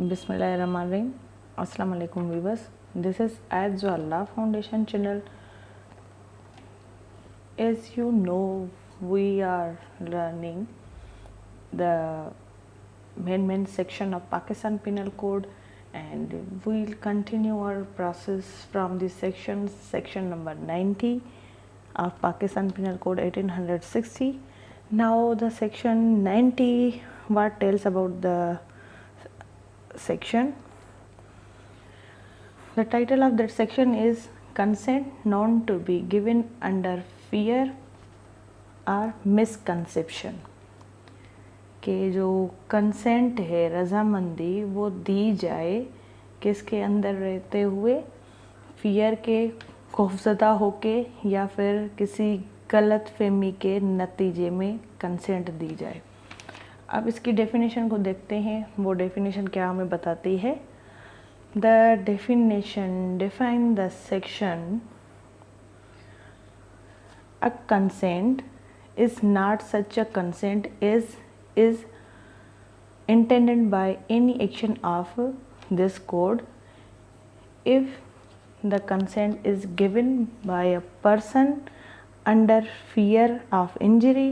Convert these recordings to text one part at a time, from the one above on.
Bismillahirrahmanirrahim. Assalamu alaikum viewers. This is Ayat Allah Foundation channel. As you know, we are learning the main section of Pakistan Penal Code, and we'll continue our process from this section number 90 of Pakistan Penal Code 1860. Now the section 90, what tells about the section? The title of that section is consent known to be given under fear or misconception. कि जो consent है, रज़ामंदी, वो दी जाए किसके अंदर रहते हुए, fear के, खौफज़दा होके, या फिर किसी गलत फहमी के नतीजे में कंसेंट दी जाए। अब इसकी डेफिनेशन को देखते हैं, वो डेफिनेशन क्या हमें बताती है। The definition define the section a consent is not such a consent is intended by any action of this code if the consent is given by a person under fear of injury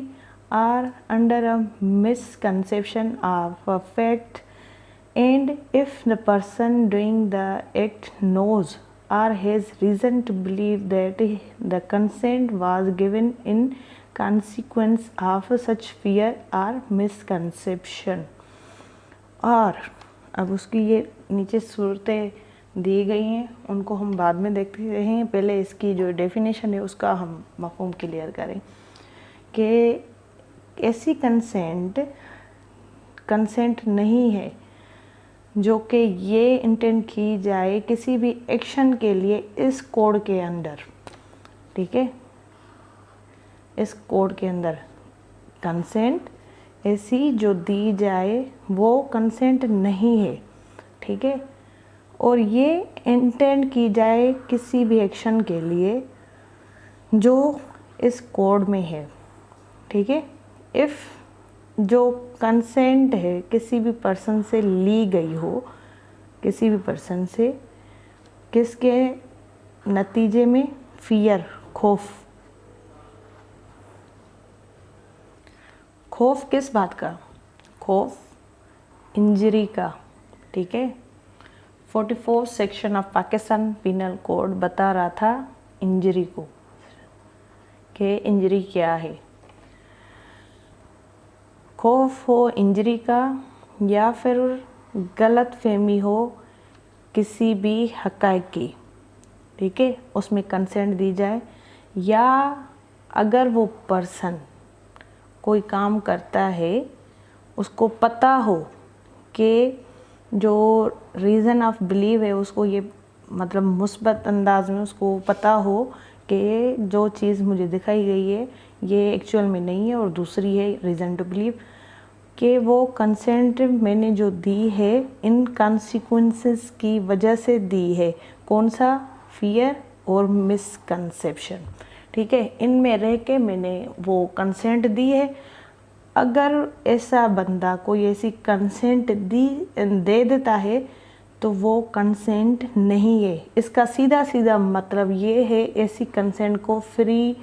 or under a misconception of a fact, and if the person doing the act knows or has reason to believe that the consent was given in consequence of such fear or misconception। और अब उसकी ये नीचे सूरतें दी गई हैं, उनको हम बाद में देखते हैं। पहले इसकी जो डेफिनेशन है उसका हम मफ़हूम क्लियर करें कि ऐसी कंसेंट नहीं है जो कि ये इंटेंड की जाए किसी भी एक्शन के लिए इस कोड के अंदर। ठीक है, इस कोड के अंदर कंसेंट ऐसी जो दी जाए वो कंसेंट नहीं है। ठीक है, और ये इंटेंड की जाए किसी भी एक्शन के लिए जो इस कोड में है। ठीक है, इफ़ जो कंसेंट है किसी भी पर्सन से ली गई हो, किसी भी पर्सन से, किसके नतीजे में, फियर, खौफ किस बात का, खौफ इंजरी का। ठीक है, 44 section of Pakistan penal code बता रहा था इंजरी को कि इंजरी क्या है। खौफ हो इंजरी का, या फिर गलत फहमी हो किसी भी हक़ाइक़ की। ठीक है, उसमें कंसेंट दी जाए, या अगर वो पर्सन कोई काम करता है उसको पता हो कि जो रीज़न ऑफ बिलीव है उसको ये मतलब मुस्बत अंदाज में उसको पता हो कि जो चीज़ मुझे दिखाई गई है ये एक्चुअल में नहीं है और दूसरी है रीज़न टू बिलीव, कि वो कंसेंट मैंने जो दी है इन कॉन्सिक्वेंसेस की वजह से दी है। कौन सा, फियर और मिसकंसेप्शन। ठीक है, इनमें रह के मैंने वो कंसेंट दी है। अगर ऐसा बंदा कोई ऐसी कंसेंट दे देता है तो वो कंसेंट नहीं है। इसका सीधा मतलब ये है, ऐसी कंसेंट को फ्री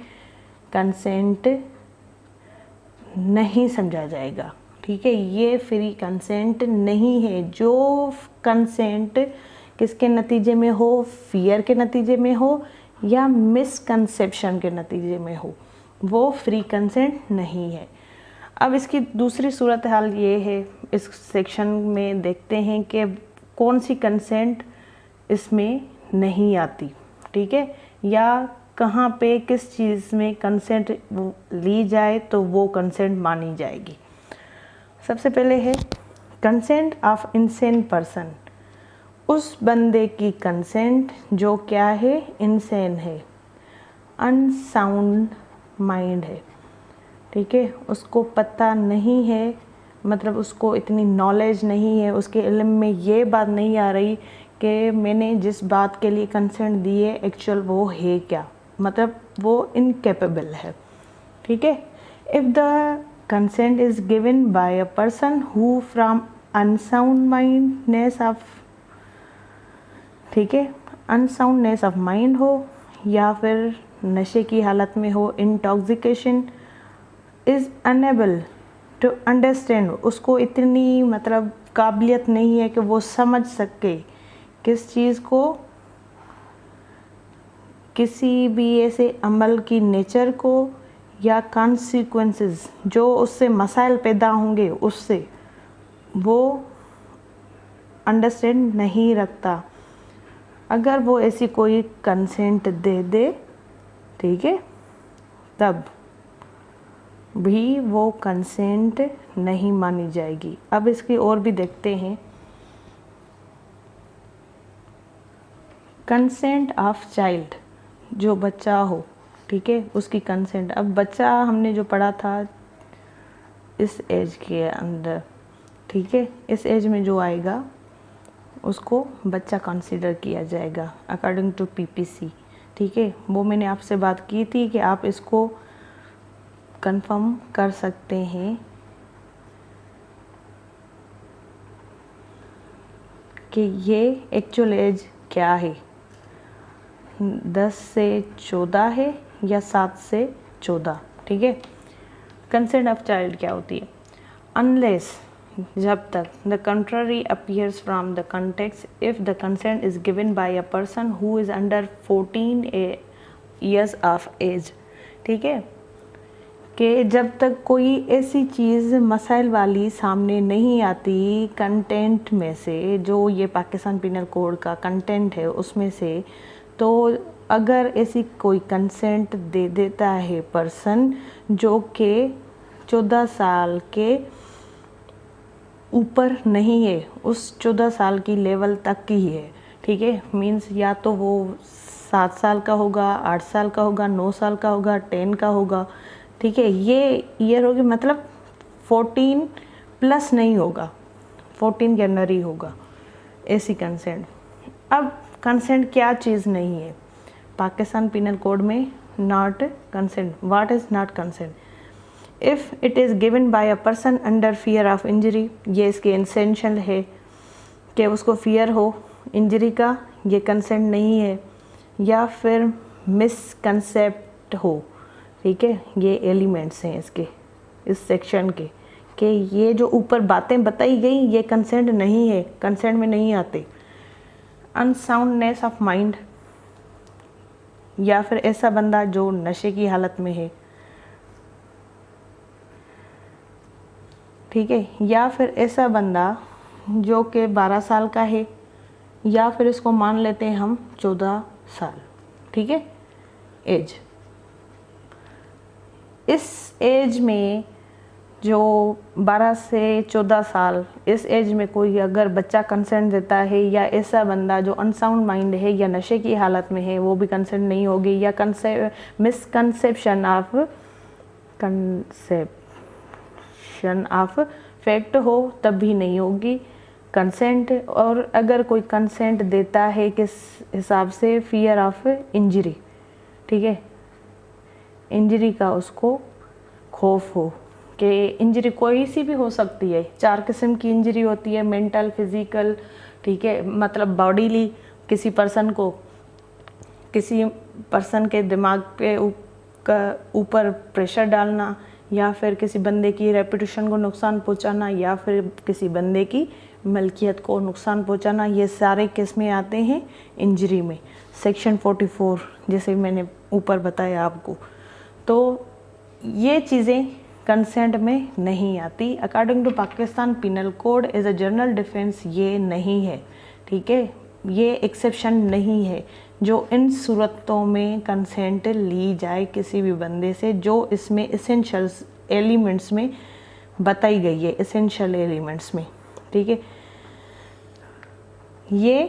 कंसेंट नहीं समझा जाएगा। ठीक है, ये फ्री कंसेंट नहीं है। जो कंसेंट किसके नतीजे में हो, फियर के नतीजे में हो या मिसकंसेप्शन के नतीजे में हो, वो फ्री कंसेंट नहीं है। अब इसकी दूसरी सूरत हाल ये है, इस सेक्शन में देखते हैं कि कौन सी कंसेंट इसमें नहीं आती। ठीक है, या कहाँ पे किस चीज़ में कंसेंट ली जाए तो वो कंसेंट मानी जाएगी। सबसे पहले है कंसेंट ऑफ इनसेन पर्सन, उस बंदे की कंसेंट जो क्या है, इनसेन है, अनसाउंड माइंड है। ठीक है, उसको पता नहीं है, मतलब उसको इतनी नॉलेज नहीं है, उसके इल्म में ये बात नहीं आ रही कि मैंने जिस बात के लिए कंसेंट दी है एक्चुअल वो है क्या, मतलब वो इनकेपेबल है। ठीक है, if the consent is given by a person who from unsound mindness of, ठीक है, अनसाउंडनेस ऑफ माइंड हो या फिर नशे की हालत में हो, intoxication, is unable to understand, उसको इतनी मतलब काबिलियत नहीं है कि वो समझ सके किस चीज़ को, किसी भी ऐसे अमल की नेचर को या कॉन्सिक्वेंसेस जो उससे मसाइल पैदा होंगे उससे वो अंडरस्टैंड नहीं रखता। अगर वो ऐसी कोई कंसेंट दे दे, ठीक है, तब भी वो कंसेंट नहीं मानी जाएगी। अब इसकी और भी देखते हैं। कंसेंट ऑफ चाइल्ड, जो बच्चा हो, ठीक है, उसकी कंसेंट। अब बच्चा हमने जो पढ़ा था इस एज के अंदर, ठीक है, इस एज में जो आएगा उसको बच्चा कंसीडर किया जाएगा अकॉर्डिंग टू पीपीसी, ठीक है। वो मैंने आपसे बात की थी कि आप इसको कंफर्म कर सकते हैं कि ये एक्चुअल एज क्या है, 10 से 14 है या 7 से 14, ठीक है। कंसेंट ऑफ चाइल्ड क्या होती है? अनलेस, जब तक the contrary appears from the context if the consent is given by a person who is under 14 years of age, ठीक है, कि जब तक कोई ऐसी चीज़ मसाइल वाली सामने नहीं आती कंटेंट में से, जो ये पाकिस्तान पिनल कोड का कंटेंट है उसमें से, तो अगर ऐसी कोई कंसेंट दे देता है पर्सन जो कि 14 साल के ऊपर नहीं है, उस 14 साल की लेवल तक की है, ठीक है, मीन्स या तो वो 7 साल का होगा, 8 साल का होगा, 9 साल का होगा, 10 का होगा, ठीक है, ये ईयर होगी, मतलब 14 प्लस नहीं होगा, 14 जनवरी होगा, ऐसी कंसेंट। अब कंसेंट क्या चीज़ नहीं है पाकिस्तान पिनल कोड में? Not consent. What is not consent? If it is given by a person under fear of injury, ये इसके एसेंशियल है कि उसको फियर हो इंजरी का, ये कंसेंट नहीं है। या फिर मिसकंसेप्ट हो, ठीक है, ये एलिमेंट्स हैं इसके, इस सेक्शन के, कि ये जो ऊपर बातें बताई गई ये कंसेंट नहीं है, कंसेंट में नहीं आते। अनसाउंडनेस ऑफ माइंड, या फिर ऐसा बंदा जो नशे की हालत में है, ठीक है, या फिर ऐसा बंदा जो कि 12 साल का है, या फिर इसको मान लेते हैं हम 14 साल, ठीक है, एज। इस एज में जो 12 से 14 साल, इस एज में कोई अगर बच्चा कंसेंट देता है, या ऐसा बंदा जो अनसाउंड माइंड है या नशे की हालत में है, वो भी कंसेंट नहीं होगी, या मिसकंसेप्शन ऑफ फैक्ट हो तब भी नहीं होगी कंसेंट। और अगर कोई कंसेंट देता है किस हिसाब से? फियर ऑफ इंजरी, ठीक है, इंजरी का उसको खौफ हो कि इंजरी कोई सी भी हो सकती है, 4 किस्म की इंजरी होती है, मेंटल, फिजिकल, ठीक है, मतलब बॉडीली, किसी पर्सन को, किसी पर्सन के दिमाग पे ऊपर प्रेशर डालना, या फिर किसी बंदे की रेपुटेशन को नुकसान पहुंचाना, या फिर किसी बंदे की मलकियत को नुकसान पहुंचाना, ये सारे किस में आते हैं? इंजरी में। सेक्शन 44 जैसे मैंने ऊपर बताया आपको, तो ये चीज़ें कंसेंट में नहीं आती। According to Pakistan penal code as a general defence ये नहीं है, ठीक है, ये एक्सेप्शन नहीं है जो इन सूरतों में कंसेंट ली जाए किसी भी बंदे से, जो इसमें एसेंशियल एलिमेंट्स में बताई गई है, एसेंशियल एलिमेंट्स में, ठीक है, ये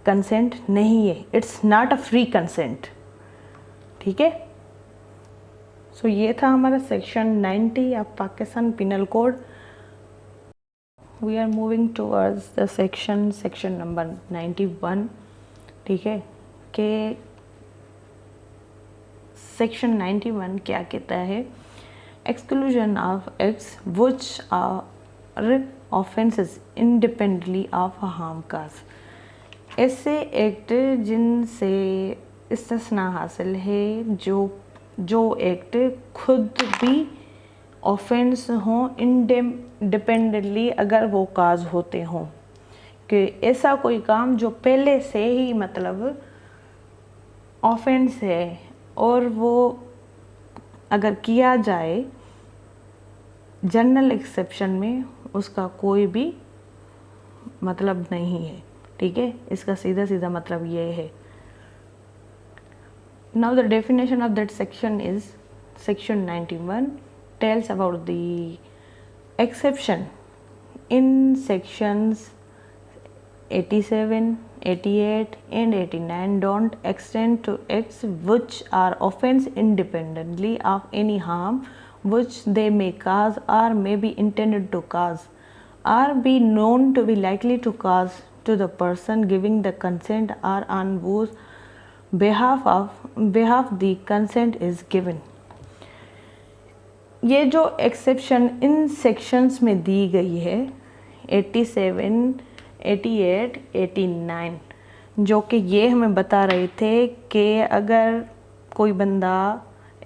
कंसेंट नहीं है, it's not a free consent, ठीक है। सो ये था हमारा section 90 of Pakistan penal code. We are moving towards the section number 91, ठीक है, कि सेक्शन 91 क्या कहता है? Exclusion of acts which are offences independently of harm cause. ऐसे एक्ट जिनसे इस्तिस्ना हासिल है जो एक्ट खुद भी ऑफेंस हों इंडिपेंडेंटली अगर वो काज होते हों, कि ऐसा कोई काम जो पहले से ही मतलब ऑफेंस है और वो अगर किया जाए जनरल एक्सेप्शन में उसका कोई भी मतलब नहीं है। ठीक है, इसका सीधा सीधा मतलब ये है। Now the definition of that section is section 91 tells about the exception in sections 87, 88 and 89 don't extend to acts which are offense independently of any harm which they may cause or may be intended to cause or be known to be likely to cause to the person giving the consent or on whose behalf the consent is given। ये जो exception in sections में दी गई है 87, 88, 89, जो कि ये हमें बता रहे थे कि अगर कोई बंदा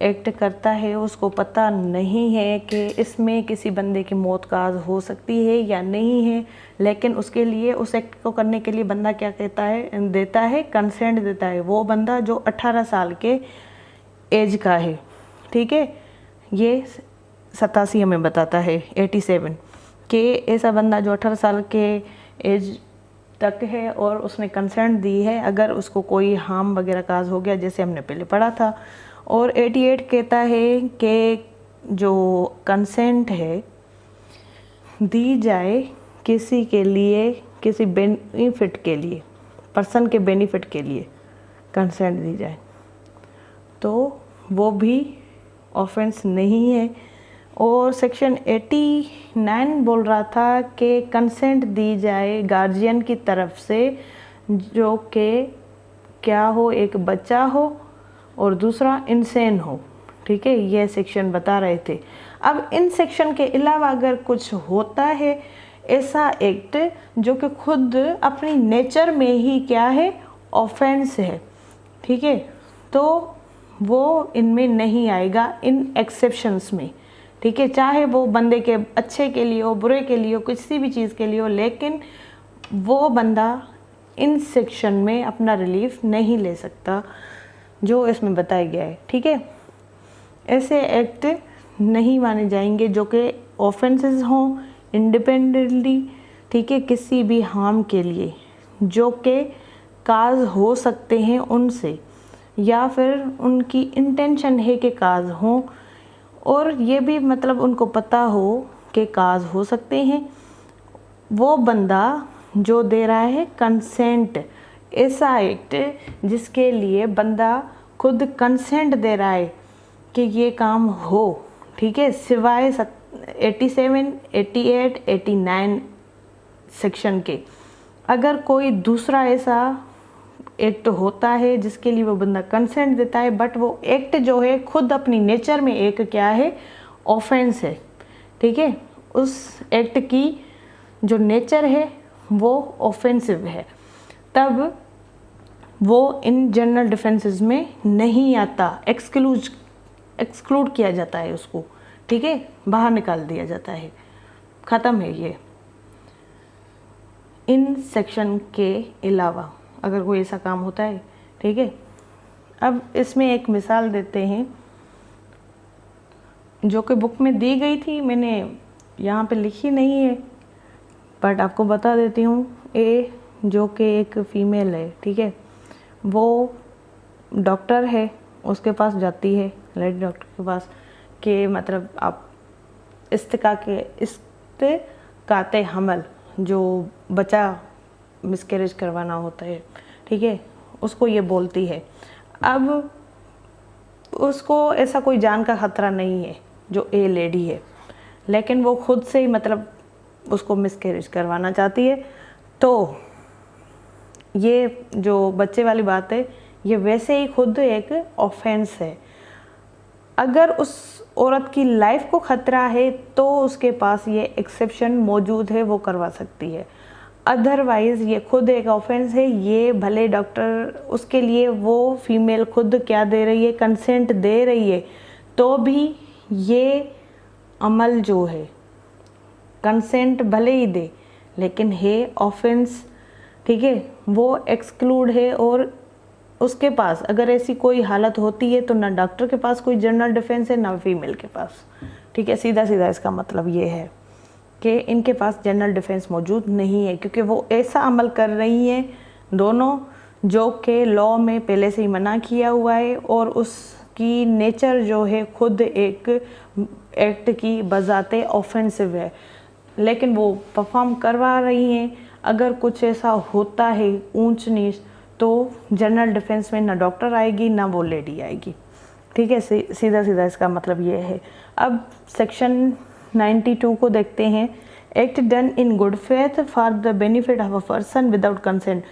एक्ट करता है उसको पता नहीं है कि इसमें किसी बंदे की मौत काज हो सकती है या नहीं है, लेकिन उसके लिए उस एक्ट को करने के लिए बंदा क्या कहता है, देता है, कंसेंट देता है। वो बंदा जो 18 साल के एज का है। ठीक है, ये 87 हमें बताता है 87 कि ऐसा बंदा जो 18 साल के एज तक है और उसने कंसेंट दी है अगर उसको कोई हार्म वगैरह काज हो गया, जैसे हमने पहले पढ़ा था। और 88 कहता है कि जो कंसेंट है दी जाए किसी के लिए, किसी बेनिफिट के लिए, पर्सन के बेनिफिट के लिए कंसेंट दी जाए, तो वो भी ऑफेंस नहीं है। और सेक्शन 89 बोल रहा था कि कंसेंट दी जाए गार्जियन की तरफ से जो कि क्या हो, एक बच्चा हो और दूसरा इंसान हो। ठीक है, यह सेक्शन बता रहे थे। अब इन सेक्शन के अलावा अगर कुछ होता है ऐसा एक्ट जो कि खुद अपनी नेचर में ही क्या है, ऑफेंस है, ठीक है, तो वो इनमें नहीं आएगा, इन एक्सेप्शंस में। ठीक है, चाहे वो बंदे के अच्छे के लिए हो, बुरे के लिए हो, किसी भी चीज़ के लिए हो, लेकिन वो बंदा इन सेक्शन में अपना रिलीफ नहीं ले सकता जो इसमें बताया गया है। ठीक है, ऐसे एक्ट नहीं माने जाएंगे जो कि ऑफेंसेस हों इंडिपेंडेंटली, ठीक है, किसी भी हार्म के लिए जो कि काज हो सकते हैं उनसे, या फिर उनकी इंटेंशन है कि काज हों और ये भी मतलब उनको पता हो कि काज हो सकते हैं। वो बंदा जो दे रहा है कंसेंट, ऐसा एक्ट जिसके लिए बंदा खुद कंसेंट दे रहा है कि ये काम हो। ठीक है, सिवाय 87, 88, 89 सेक्शन के अगर कोई दूसरा ऐसा एक्ट होता है जिसके लिए वो बंदा कंसेंट देता है, बट वो एक्ट जो है खुद अपनी नेचर में एक क्या है, ऑफेंस है। ठीक है, उस एक्ट की जो नेचर है वो ऑफेंसिव है, तब वो इन जनरल डिफेंसेस में नहीं आता, एक्सक्लूड किया जाता है उसको। ठीक है, बाहर निकाल दिया जाता है, ख़त्म है ये। इन सेक्शन के अलावा अगर कोई ऐसा काम होता है। ठीक है, अब इसमें एक मिसाल देते हैं जो कि बुक में दी गई थी, मैंने यहाँ पे लिखी नहीं है बट आपको बता देती हूँ। ए जो कि एक फ़ीमेल है, ठीक है, वो डॉक्टर है, उसके पास जाती है, लेडी डॉक्टर के पास, कि मतलब आप इस्तिकाते हमल जो बच्चा मिसकैरेज करवाना होता है, ठीक है, उसको ये बोलती है। अब उसको ऐसा कोई जान का ख़तरा नहीं है जो ए लेडी है, लेकिन वो खुद से ही मतलब उसको मिसकैरेज करवाना चाहती है। तो ये जो बच्चे वाली बात है ये वैसे ही खुद एक ऑफेंस है। अगर उस औरत की लाइफ को ख़तरा है तो उसके पास ये एक्सेप्शन मौजूद है, वो करवा सकती है। अदरवाइज़ ये खुद एक ऑफेंस है, ये भले डॉक्टर उसके लिए वो फीमेल खुद क्या दे रही है, कंसेंट दे रही है, तो भी ये अमल जो है, कंसेंट भले ही दे लेकिन है ऑफेंस, ठीक है, वो एक्सक्लूड है। और उसके पास अगर ऐसी कोई हालत होती है तो ना डॉक्टर के पास कोई जनरल डिफेंस है ना फीमेल के पास, ठीक है। सीधा सीधा इसका मतलब ये है कि इनके पास जनरल डिफेंस मौजूद नहीं है, क्योंकि वो ऐसा अमल कर रही हैं दोनों जो कि लॉ में पहले से ही मना किया हुआ है, और उसकी नेचर जो है खुद एक एक्ट की बजाते ऑफेंसिव है, लेकिन वो परफॉर्म करवा रही हैं। अगर कुछ ऐसा होता है ऊंच नीच तो जनरल डिफेंस में ना डॉक्टर आएगी ना वो लेडी आएगी, ठीक है। सीधा सीधा इसका मतलब ये है। अब सेक्शन 92 को देखते हैं। Act done in good faith for the benefit of a person without consent.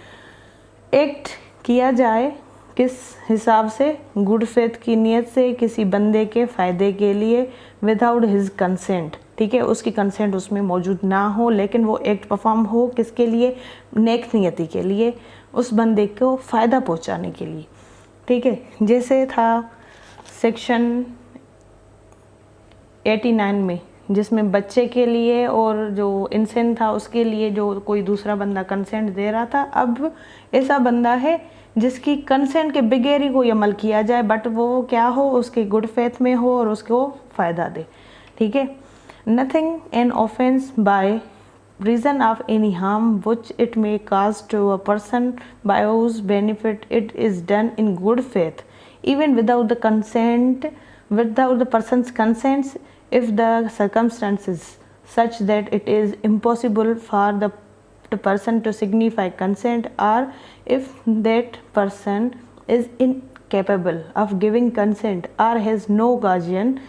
Act किया जाए किस हिसाब से, गुड फेथ की नीयत से, किसी बंदे के फ़ायदे के लिए, विदाउट हिज कंसेंट, ठीक है, उसकी कंसेंट उसमें मौजूद ना हो, लेकिन वो एक्ट परफॉर्म हो किसके लिए, नेक नियति के लिए, उस बंदे को फ़ायदा पहुंचाने के लिए, ठीक है। जैसे था सेक्शन 89 में, जिसमें बच्चे के लिए और जो इंसान था उसके लिए जो कोई दूसरा बंदा कंसेंट दे रहा था। अब ऐसा बंदा है जिसकी कंसेंट के बगैर ही कोई अमल किया जाए, बट वो क्या हो, उसके गुड फेथ में हो और उसको फ़ायदा दे, ठीक है। Nothing an offence by reason of any harm which it may cause to a person by whose benefit it is done in good faith, even without the person's consent, if the circumstances such that it is impossible for the person to signify consent, or if that person is incapable of giving consent or has no guardian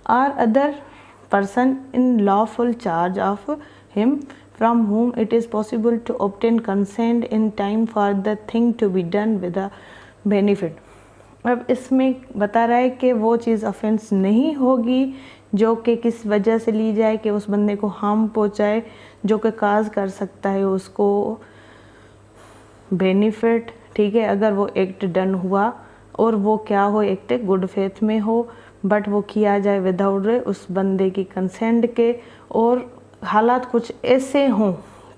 or other person in lawful charge of him from whom it is possible to obtain consent in time for the thing to be done with a benefit। अब इसमें बता रहा है कि वो चीज़ offence नहीं होगी जो कि किस वजह से ली जाए कि उस बंदे को हार्म पहुंचाए, जो कि काज कर सकता है उसको बेनिफिट, ठीक है। अगर वो एक्ट डन हुआ और वो क्या हो, एक्ट गुड फेथ में हो, बट वो किया जाए विदाउट उस बंदे की कंसेंट के, और हालात कुछ ऐसे हों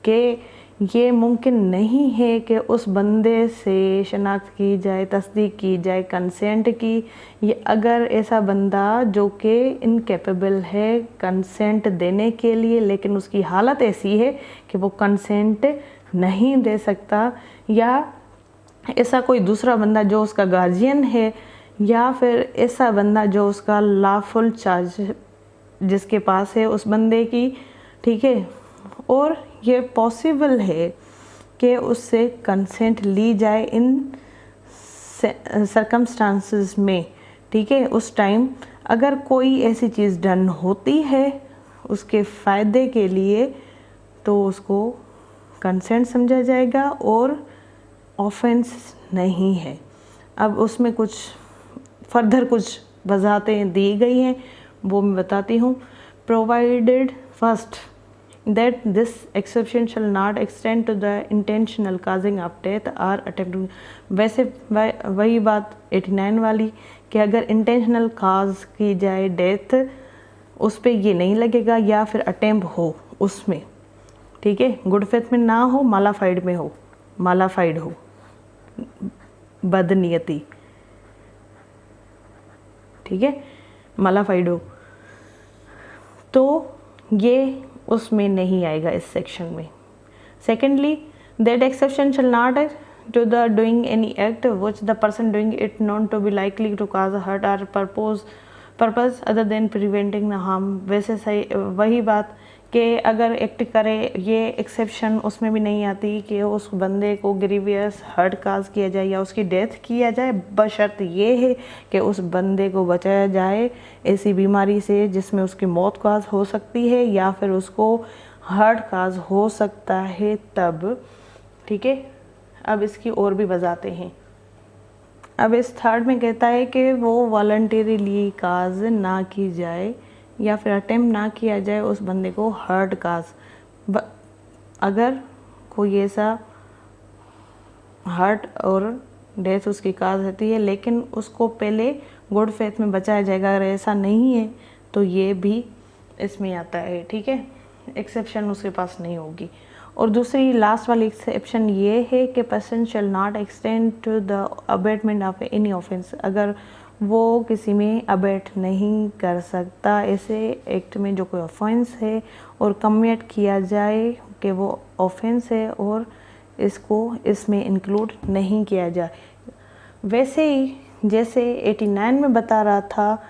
कि ये मुमकिन नहीं है कि उस बंदे से शनाख्त की जाए, तस्दीक की जाए कंसेंट की। ये अगर ऐसा बंदा जो कि इनकेपेबल है कंसेंट देने के लिए, लेकिन उसकी हालत ऐसी है कि वो कंसेंट नहीं दे सकता, या ऐसा कोई दूसरा बंदा जो उसका गार्जियन है, या फिर ऐसा बंदा जो उसका लॉफुल चार्ज जिसके पास है उस बंदे की, ठीक है, और ये पॉसिबल है कि उससे कंसेंट ली जाए इन सर्कमस्टांसेस में, ठीक है। उस टाइम अगर कोई ऐसी चीज़ डन होती है उसके फ़ायदे के लिए तो उसको कंसेंट समझा जाएगा और ऑफेंस नहीं है। अब उसमें कुछ फर्दर कुछ वजाहतें दी गई हैं, वो मैं बताती हूँ। Provided first that this exception shall not extend to the intentional causing of death or attempting। वैसे वही बात 89 वाली कि अगर इंटेंशनल काज की जाए डेथ, उस पर ये नहीं लगेगा, या फिर अटेम्प्ट हो उसमें, ठीक है, गुड फेथ में ना हो, मालाफाइड में हो, मालाफाइड हो, बदनीयती, ठीक है, मालाफाइड हो, तो ये उसमें नहीं आएगा इस सेक्शन में। Secondly, that exception shall not to the doing any act which the person doing it known to be likely to cause hurt और purpose other than preventing the harm. वैसे सही वही बात कि अगर एक्ट करे, ये एक्सेप्शन उसमें भी नहीं आती कि उस बंदे को ग्रीवियस हर्ट काज किया जाए या उसकी डेथ किया जाए, बशर्त ये है कि उस बंदे को बचाया जाए ऐसी बीमारी से जिसमें उसकी मौत काज हो सकती है या फिर उसको हर्ट काज हो सकता है तब, ठीक है। अब इसकी और भी वजाहतें हैं। अब इस थर्ड में कहता है कि वो वॉलंटरीली काज ना की जाए या फिर अटेम्प्ट ना किया जाए उस बंदे को हर्ट काज। अगर कोई ऐसा हर्ट और डेथ उसकी काज होती है लेकिन उसको पहले गुड फेथ में बचाया जाएगा, अगर ऐसा नहीं है तो ये भी इसमें आता है, ठीक है, एक्सेप्शन उसके पास नहीं होगी। और दूसरी लास्ट वाली एक्सेप्शन ये है कि person shall not extend to the abetment of any offence, अगर वो किसी में अबेट नहीं कर सकता ऐसे एक्ट में जो कोई ऑफेंस है और कमिट किया जाए कि वो ऑफेंस है और इसको इसमें इंक्लूड नहीं किया जाए। वैसे ही जैसे 89 में बता रहा था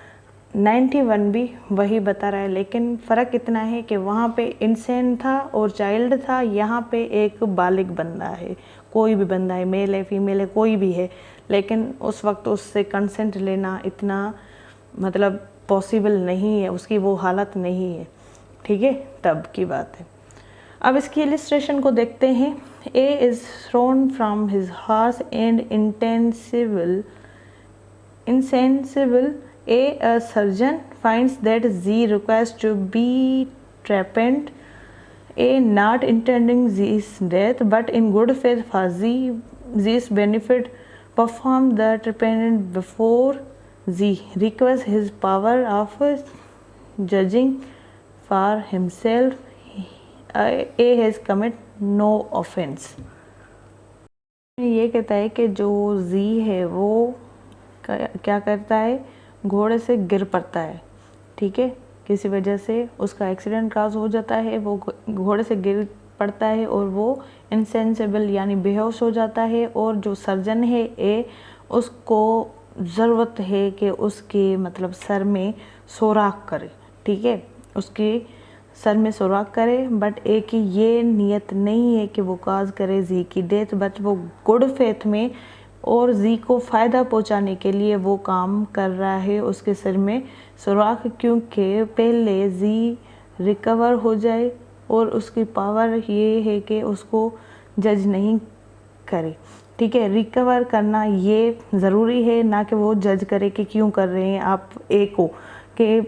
91 भी वही बता रहा है, लेकिन फ़र्क इतना है कि वहाँ पे इंसान था और चाइल्ड था, यहाँ पे एक बालिग बंदा है, कोई भी बंदा है, मेल है फीमेल है कोई भी है, लेकिन उस वक्त उससे कंसेंट लेना इतना मतलब पॉसिबल नहीं है, उसकी वो हालत नहीं है, ठीक है, तब की बात है। अब इसकी इलिस्ट्रेशन को देखते हैं। A is thrown from his horse and insensible. A surgeon finds that Z requires to be trepaned. A not intending Z's death, but in good faith for Z's benefit, perform the treatment before Z requires his power of judging for himself. A has commit no offense. ये कहता है कि जो Z है वो क्या करता है, घोड़े से गिर पड़ता है, ठीक है, किसी वजह से उसका एक्सीडेंट काज हो जाता है, वो घोड़े से गिर पड़ता है और वो इनसेंसिबल यानी बेहोश हो जाता है। और जो सर्जन है ए, उसको ज़रूरत है कि उसके मतलब सर में सुराख करे, ठीक है, उसके सर में सुराख करे, बट ए की ये नियत नहीं है कि वो काज करे जी की डेथ, बट वो गुड फेथ में और जी को फ़ायदा पहुंचाने के लिए वो काम कर रहा है उसके सिर में सुराख, क्योंकि पहले जी रिकवर हो जाए और उसकी पावर ये है कि उसको जज नहीं करे, ठीक है, रिकवर करना ये ज़रूरी है, ना कि वो जज करे कि क्यों कर रहे हैं आप ए को, कि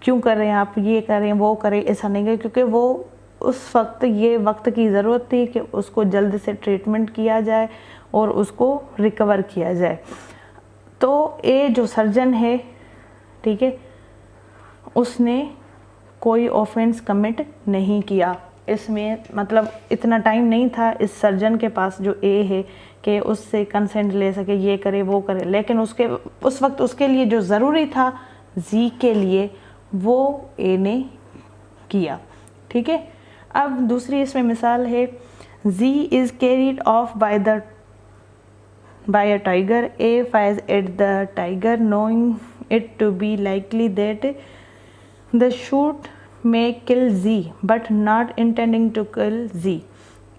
क्यों कर रहे हैं आप, ये करें वो करें, ऐसा नहीं है, क्योंकि वो उस वक्त ये वक्त की ज़रूरत थी कि उसको जल्द से ट्रीटमेंट किया जाए और उसको रिकवर किया जाए। तो ए जो सर्जन है, ठीक है, उसने कोई ऑफेंस कमिट नहीं किया, इसमें मतलब इतना टाइम नहीं था इस सर्जन के पास जो ए है कि उससे कंसेंट ले सके, ये करे वो करे, लेकिन उसके उस वक्त उसके लिए जो ज़रूरी था जी के लिए वो ए ने किया, ठीक है। अब दूसरी इसमें मिसाल है, G is carried off by a tiger. A fires at the tiger knowing it to be likely that the shot may kill Z, but not intending to kill Z,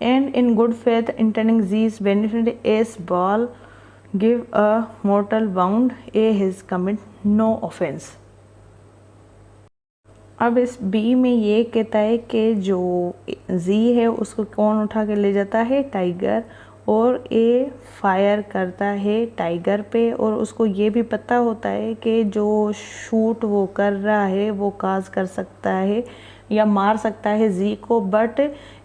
and in good faith intending Z's benefit, A's ball give a mortal wound. A has commit no offense. अब इस B में ये कहता है कि जो जी है उसको कौन उठा के ले जाता है, टाइगर, और ए फायर करता है टाइगर पे, और उसको ये भी पता होता है कि जो शूट वो कर रहा है वो काज कर सकता है या मार सकता है जी को, बट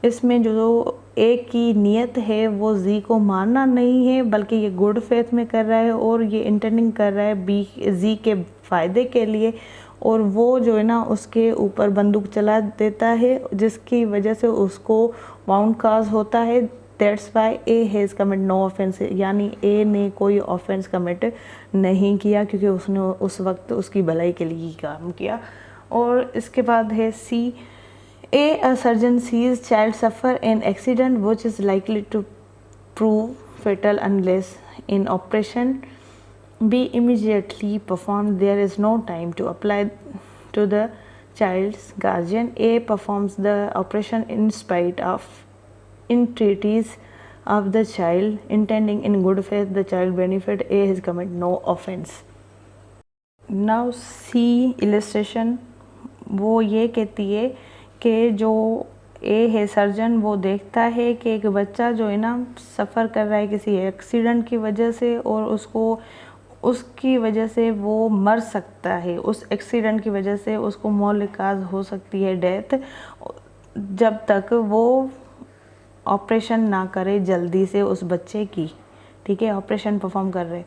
इसमें जो ए की नियत है वो जी को मारना नहीं है, बल्कि ये गुड फेथ में कर रहा है और ये इंटेंडिंग कर रहा है बी जी के फ़ायदे के लिए, और वो जो है ना उसके ऊपर बंदूक चला देता है जिसकी वजह से उसको वाउंड काज होता है। That's why A has commit no offence, यानी ए ने कोई ऑफेंस कमिट नहीं किया क्योंकि उसने उस वक्त उसकी भलाई के लिए ही काम किया। और इसके बाद है C, a surgeon sees child suffer an accident which is likely to prove fatal unless in operation be immediately performed. There is no time to apply to the child's guardian. A performs the operation in spite of entreaties of the child, intending in good faith the child benefit. A has committed no offense. Now C illustration वो ये कहती है कि जो ए है surgeon, वो देखता है कि एक बच्चा जो है ना सफ़र कर रहा है किसी एक्सीडेंट की वजह से और उसकी वजह से वो मर सकता है, उस एक्सीडेंट की वजह से उसको मौलिकाज हो सकती है, डेथ, जब तक वो ऑपरेशन ना करे जल्दी से उस बच्चे की, ठीक है, ऑपरेशन परफॉर्म कर रहे,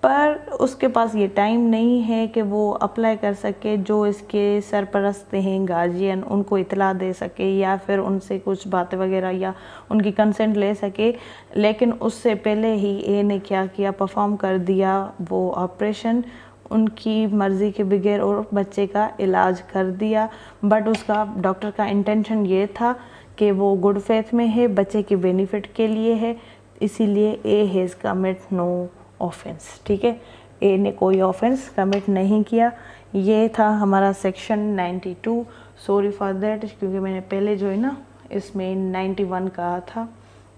पर उसके पास ये टाइम नहीं है कि वो अप्लाई कर सके, जो इसके सरपरस्त हैं गार्जियन उनको इतला दे सके या फिर उनसे कुछ बातें वगैरह या उनकी कंसेंट ले सके। लेकिन उससे पहले ही ए ने क्या किया, परफॉर्म कर दिया वो ऑपरेशन उनकी मर्ज़ी के बगैर और बच्चे का इलाज कर दिया। बट उसका डॉक्टर का इंटेंशन ये था कि वो गुड फेथ में है, बच्चे के बेनिफिट के लिए है, इसीलिए A has commit no offence, ठीक है, ए ने कोई ऑफेंस कमिट नहीं किया। ये था हमारा सेक्शन 92। सॉरी फॉर दैट, क्योंकि मैंने पहले जो है ना इसमें 91 कहा था,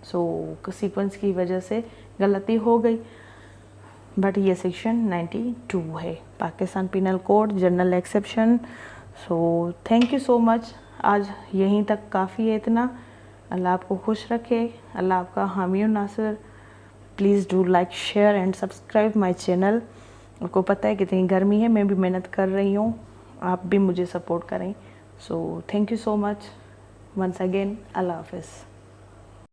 सो सीक्वेंस की वजह से गलती हो गई, बट ये सेक्शन 92 है, Pakistan penal code general exception. So thank you so much, आज यहीं तक काफ़ी है इतना। अल्लाह आपको खुश रखे, अल्लाह आपका हामी और नासिर। Please do like, share and subscribe my channel. आपको पता है कितनी गर्मी है, मैं भी मेहनत कर रही हूँ, आप भी मुझे सपोर्ट करें। So thank you so much once again, अल्लाह हाफिज़।